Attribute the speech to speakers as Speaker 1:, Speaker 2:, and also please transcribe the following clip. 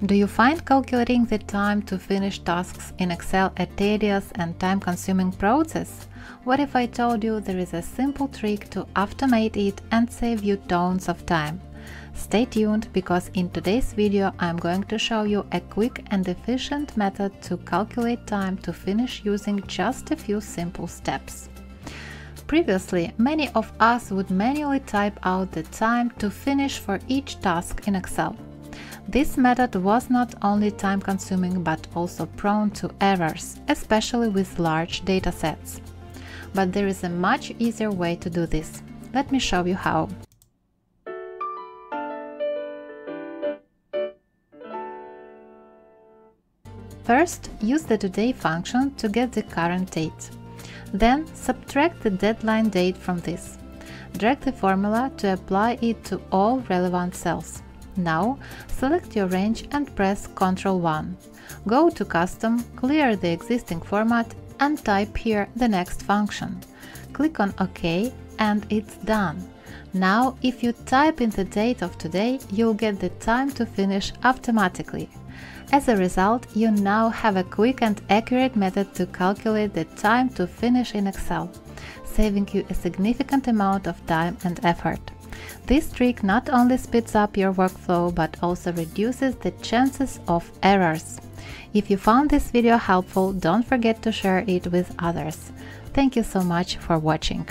Speaker 1: Do you find calculating the time to finish tasks in Excel a tedious and time-consuming process? What if I told you there is a simple trick to automate it and save you tons of time? Stay tuned, because in today's video I'm going to show you a quick and efficient method to calculate time to finish using just a few simple steps. Previously, many of us would manually type out the time to finish for each task in Excel. This method was not only time-consuming but also prone to errors, especially with large datasets. But there is a much easier way to do this. Let me show you how. First, use the today function to get the current date. Then, subtract the deadline date from this. Drag the formula to apply it to all relevant cells. Now, select your range and press Ctrl 1. Go to Custom, clear the existing format and type here the next function. Click on OK and it's done. Now, if you type in the date of today, you'll get the time to finish automatically. As a result, you now have a quick and accurate method to calculate the time to finish in Excel, saving you a significant amount of time and effort. This trick not only speeds up your workflow but also reduces the chances of errors. If you found this video helpful, don't forget to share it with others. Thank you so much for watching.